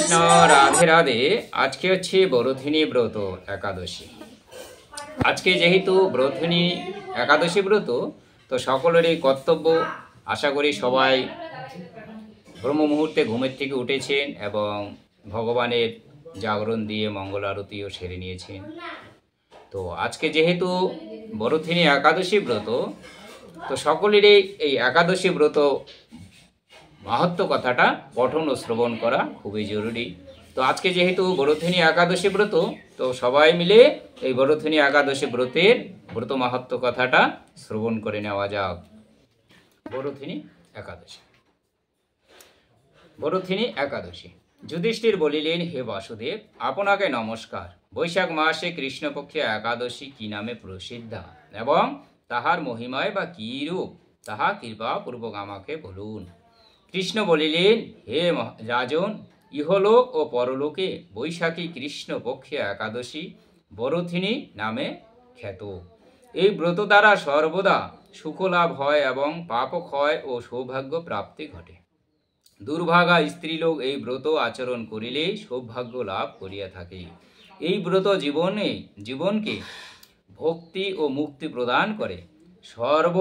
কৃষ্ণ রাধে রাধে। আজকে হচ্ছে বরথিনী ব্রত একাদশী। আজকে যেহেতু বরথিনী একাদশী ব্রত, তো সকলেরই কর্তব্য, আশা করি সবাই ব্রহ্ম মুহূর্তে ঘুমের থেকে উঠেছেন এবং ভগবানের জাগরণ দিয়ে মঙ্গল আরতিও সেরে নিয়েছেন। তো আজকে যেহেতু বরথিনী একাদশী ব্রত, তো সকলেরই এই একাদশী ব্রত মাহাত্ম্য কথাটা পঠন ও শ্রবণ করা খুবই জরুরি। তো আজকে যেহেতু বরথিনী একাদশী ব্রত, তো সবাই মিলে এই বরথিনী একাদশী ব্রতের ব্রত মাহাত্ম্য কথাটা শ্রবণ করে নেওয়া যাক। বরথিনী একাদশী। বরথিনী একাদশী। যুধিষ্ঠির বলিলেন, হে বাসুদেব, আপনাকে নমস্কার। বৈশাখ মাসে কৃষ্ণপক্ষে একাদশী কি নামে প্রসিদ্ধা এবং তাহার মহিমায় বা কি রূপ, তাহা কৃপাপূর্বক আমাকে বলুন। কৃষ্ণ বলিলেন, হে রাজন, ইহলোক ও পরলোকে বৈশাখী কৃষ্ণপক্ষে একাদশী বরথিনী নামে খ্যাত। এই ব্রত দ্বারা সর্বদা সুখলাভ হয় এবং পাপক্ষয় ও সৌভাগ্য প্রাপ্তি ঘটে। দুর্ভাগা স্ত্রীলোক এই ব্রত আচরণ করিলে সৌভাগ্য লাভ করিয়া থাকে। এই ব্রত জীবনকে ভক্তি ও মুক্তি প্রদান করে, সর্ব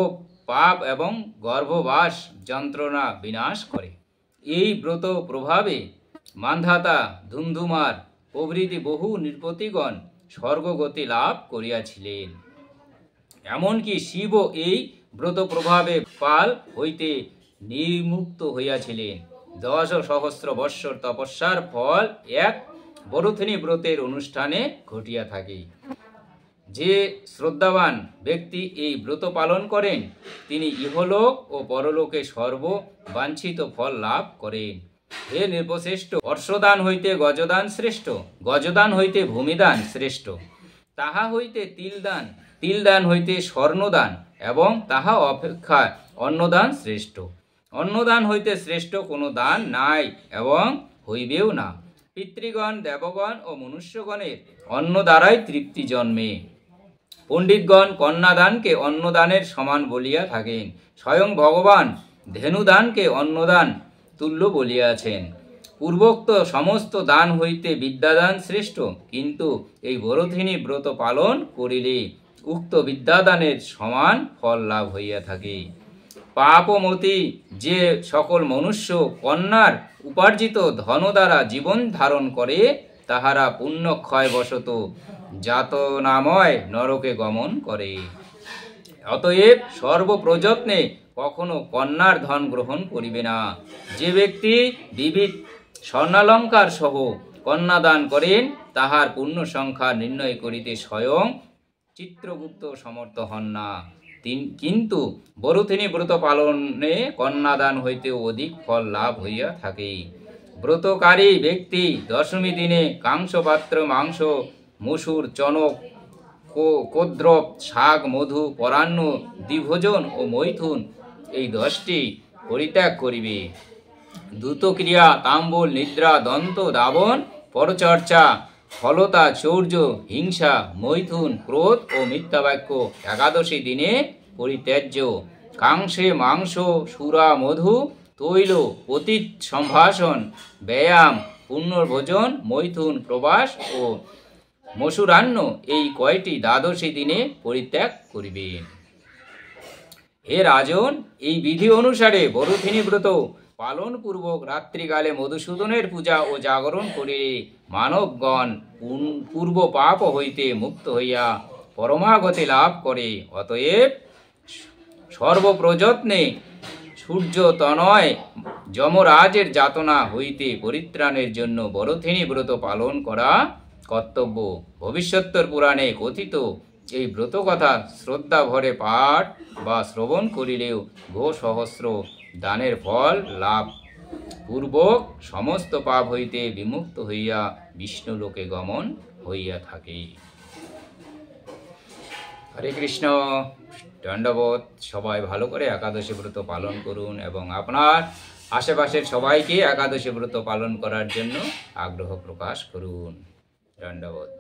পাপ এবং গর্ভবাস যন্ত্রণা বিনাশ করে। এই ব্রত প্রভাবে মান্ধাতা, ধুমধুমার প্রভৃতি বহু নৃপতিগণ স্বর্গগতি লাভ করিয়াছিলেন। এমনকি শিব এই ব্রত প্রভাবে পাল হইতে নির্মুক্ত হইয়াছিলেন। 10 সহস্র বৎসর তপস্যার ফল এক বরথিনী ব্রতের অনুষ্ঠানে ঘটিয়া থাকে। যে শ্রদ্ধাবান ব্যক্তি এই ব্রত পালন করেন, তিনি ইহলোক ও পরলোকে সর্ব বাঞ্ছিত ফল লাভ করেন। হে নৃপশ্রেষ্ঠ, অর্শদান হইতে গজদান শ্রেষ্ঠ, গজদান হইতে ভূমিদান শ্রেষ্ঠ, তাহা হইতে তিলদান, তিলদান হইতে স্বর্ণদান এবং তাহা অপেক্ষা অন্নদান শ্রেষ্ঠ। অন্নদান হইতে শ্রেষ্ঠ কোনো দান নাই এবং হইবেও না। পিতৃগণ, দেবগণ ও মনুষ্যগণের অন্ন দ্বারাই তৃপ্তি জন্মে। পণ্ডিতগণ কন্যাদানকে অন্নদানের সমান বলিয়া থাকেন। স্বয়ং ভগবান ধেনুদানকে অন্নদান তুল্য বলিয়াছেন। পূর্বোক্ত সমস্ত দান হইতে বিদ্যাদান শ্রেষ্ঠ, কিন্তু এই বরথিনী ব্রত পালন করিলে উক্ত বিদ্যাদানের সমান ফল লাভ হইয়া থাকে। পাপমতি যে সকল মনুষ্য কন্যার উপার্জিত ধন দ্বারা জীবন ধারণ করে, তাহারা পুণ্যক্ষয়বশত যাতনাময় নরকে গমন করে। অতএব সর্বপ্রযত্নে কখনো কন্যার ধন গ্রহণ করিবে না। যে ব্যক্তি বিবিধ স্বর্ণালঙ্কার সহ কন্যাদান করেন, তাহার পুণ্য সংখ্যা নির্ণয় করিতে স্বয়ং চিত্রগুপ্ত সমর্থ হন না। কিন্তু বরথিনী ব্রত পালনে কন্যাদান হইতে অধিক ফল লাভ হইয়া থাকে। ব্রতকারী ব্যক্তি দশমী দিনে কাংসপাত্র, মাংস, মসুর, চনক, কোদ্রব, শাক, মধু, পরান্ন, দ্বিভোজন ও মৈথুন এই 10টি পরিত্যাগ করিবে। দ্রুতক্রিয়া, তাম্বুল, নিদ্রা, দন্ত ধাবন, পরচর্চা, ফলতা, চৌর্য, হিংসা, মৈথুন, ক্রোধ ও মিথ্যাবাক্য একাদশী দিনে পরিত্যাজ্য। কাংসে মাংস, সুরা, মধু, তৈল, পতিত সম্ভাষণ, ব্যায়াম, পুণ্যভোজন, মৈথুন, প্রবাস ও মসুরান্ন এই কয়টি দ্বাদশী দিনে পরিত্যাগ করিবেন। হে রাজন, এই বিধি অনুসারে বরথিনী ব্রত পালন পূর্বক রাত্রিকালে মধুসূদনের পূজা ও জাগরণ করিলে মানবগণ পূর্ব পাপ হইতে মুক্ত হইয়া পরমাগতি লাভ করে। অতএব সর্বপ্রযত্নে সূর্য তনয় যমরাজের যাতনা হইতে পরিত্রাণের জন্য বরথিনী ব্রত পালন করা কর্তব্য। ভবিষ্যত্তর পুরাণে কথিত এই ব্রত কথা শ্রদ্ধা ভরে পাঠ বা শ্রবণ করিলেও সহস্র দানের ফল লাভ পূর্বক সমস্ত পাপ হইতে বিমুক্ত হইয়া বিষ্ণুলোকে গমন হইয়া থাকে। হরে কৃষ্ণ। দণ্ডবোধ। সবাই ভালো করে একাদশী ব্রত পালন করুন এবং আপনার আশেপাশের সবাইকে একাদশী ব্রত পালন করার জন্য আগ্রহ প্রকাশ করুন। দণ্ডবোধ।